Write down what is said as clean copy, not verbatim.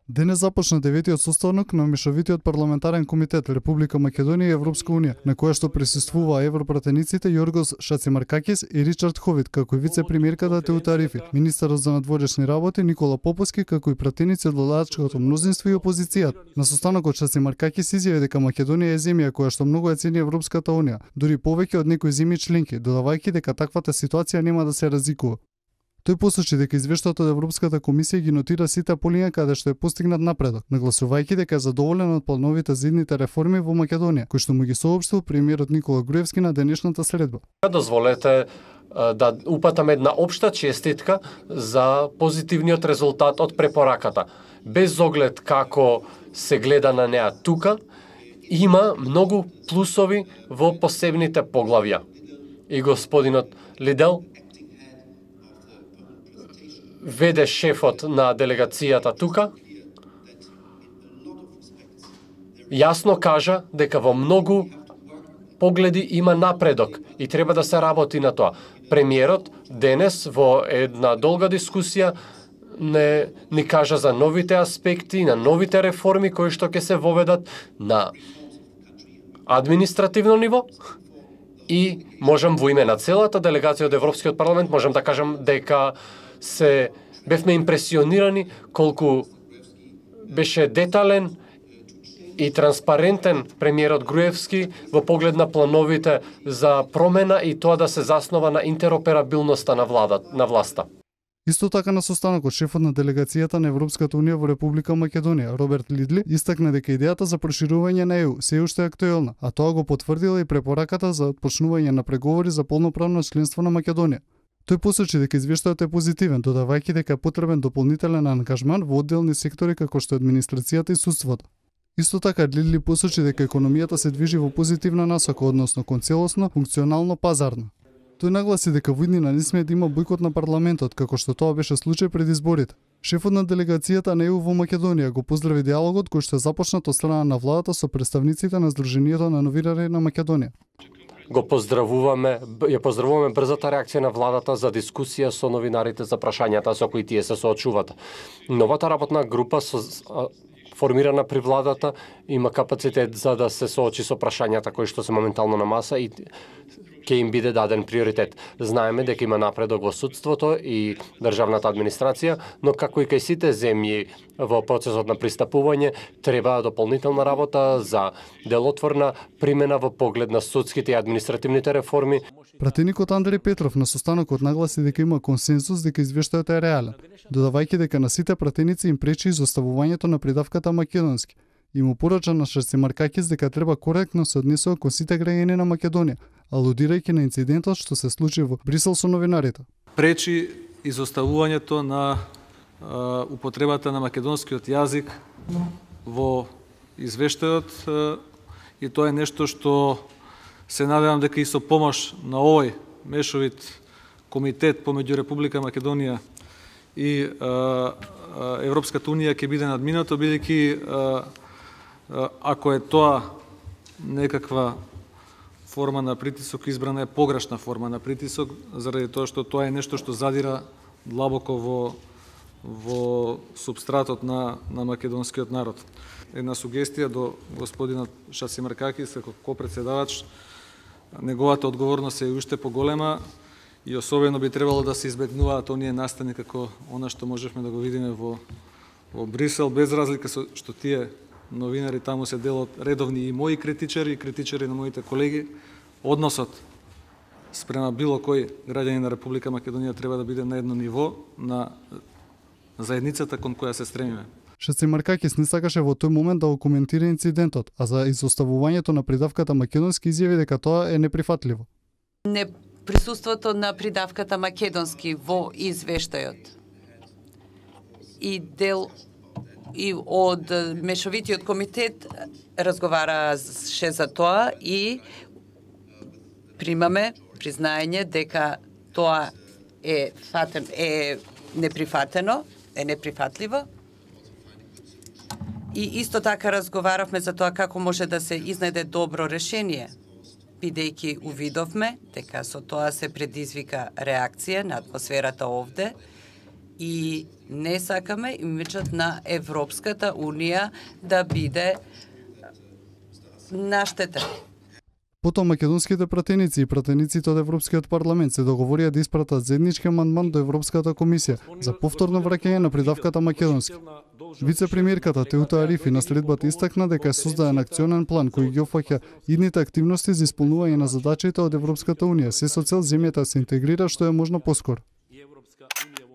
Денес започна 9-тиот состанок на Мешовитиот парламентарен комитет Република Македонија и Европска унија, на која што присуствуваа европратениците Јоргос Шацимаркакис и Ричард Ховит, како и вице-премиерката Теутарифи, министерот за надворешни работи Никола Поповски, како и пратеници од владачкото мнозинство и опозицијата. На состанокот Шацимаркакис изјави дека Македонија е земја која што многу ја цени Европската унија, дури повеќе од некои земји членки, додавајќи дека таквата ситуација нема да се разикува. Тој посочи дека извештајот од Европската комисија ги нотира сите полиња каде што е постигнат напредок, нагласувајќи дека е задоволен од плановите за идните реформи во Македонија, кои што му ги соопштил премиерот Никола Груевски на денешната средба. Дозволете да упатам една општа честитка за позитивниот резултат од препораката. Без оглед како се гледа на неа тука, има многу плусови во посебните поглавја. И господинот Лидел веде шефот на делегацијата тука, јасно кажа дека во многу погледи има напредок и треба да се работи на тоа. Премиерот денес во една долга дискусија ни кажа за новите аспекти, на новите реформи кои што ќе се воведат на административно ниво и можам во име на целата делегација од Европскиот парламент можам да кажам дека бевме импресионирани колку беше детален и транспарентен премиерот Груевски во поглед на плановите за промена и тоа да се заснова на интероперабилноста на власта. Исто така на состанокот шефот на делегацијата на Европската унија во Република Македонија, Роберт Лидли, истакна дека идејата за проширување на ЕУ се уште е актуелна, а тоа го потврдила и препораката за почнување на преговори за полноправно членство на Македонија. Тој посочи дека извештајот е позитивен, додавајќи дека е потребен дополнителен ангажман во одделни сектори како што е администрацијата и судството. Исто така Лидли посочи дека економијата се движи во позитивна насока, односно кон целосно, функционално пазарно. Тој нагласи дека во иднина не смее да има бојкот на парламентот, како што тоа беше случај пред изборите. Шефот на делегацијата на ЕУ во Македонија го поздрави диалогот кој што е започнат од страна на владата со представниците на Сдруженијето на новинари на Македонија. Ја поздравуваме брзата реакција на владата за дискусија со новинарите за прашањата со кои тие се соочуваат. Новата работна група формирана при владата има капацитет за да се соочи со прашањата кои што се моментално на маса и ќе им биде даден приоритет. Знаеме дека има напредок во судството и државната администрација, но како и кај сите земји во процесот на пристапување треба дополнителна работа за делотворна примена во поглед на судските и административните реформи. Пратеникот Андреј Петров на состанокот нагласи дека има консензус дека извештајот е реален, додавајќи дека на сите пратеници им пречи изоставувањето на придавката македонски. И му порача на Шацимаркакис дека треба коректно се однесува кон сите граѓани на Македонија, алудирајќи на инцидентот што се случи во Брисел со новинарите. Пречи изоставувањето на употребата на македонскиот јазик во извештајот и тоа е нешто што се надевам дека и со помош на овој мешовит комитет помеѓу Република Македонија и Европската унија ќе биде надминато, бидејќи ако е тоа некаква форма на притисок, избрана е погрешна форма на притисок, заради тоа што тоа е нешто што задира длабоко во супстратот на македонскиот народ. Една сугестија до господинот Шацимаркакис како копредседавач, неговата одговорност е уште поголема и особено би требало да се избегнуваат оние настани како она што можевме да го видиме во Брисел, без разлика со што тие новинари таму се дел од редовни и мои критичари и критичари на моите колеги. Односот спрема било кој граѓанин на Република Македонија треба да биде на едно ниво на заедницата кон која се стремиме. Шацимаркакис не сакаше во тој момент да го коментира инцидентот, а за изоставувањето на придавката македонски изјави дека тоа е неприфатливо. Присуството на придавката македонски во извештајот и од Мешовитиот комитет разговараше за тоа и примаме признање дека тоа е неприфатливо. И исто така разговаравме за тоа како може да се изнајде добро решение, бидејќи увидовме дека со тоа се предизвика реакција на атмосферата овде и не сакаме имиджот на Европската Унија да биде наштетен. Потоа македонските пратеници и пратениците од Европскиот парламент се договорија да испратат заеднички амандман до Европската комисија за повторно враќање на придавката македонски. Вице-премиерката Теута Арифи на следбата истакна дека е создаден акционен план кој ги опфаќа идните активности за исполнување на задачите од Европската Унија, се со цел земјата се интегрира што е можно поскоро.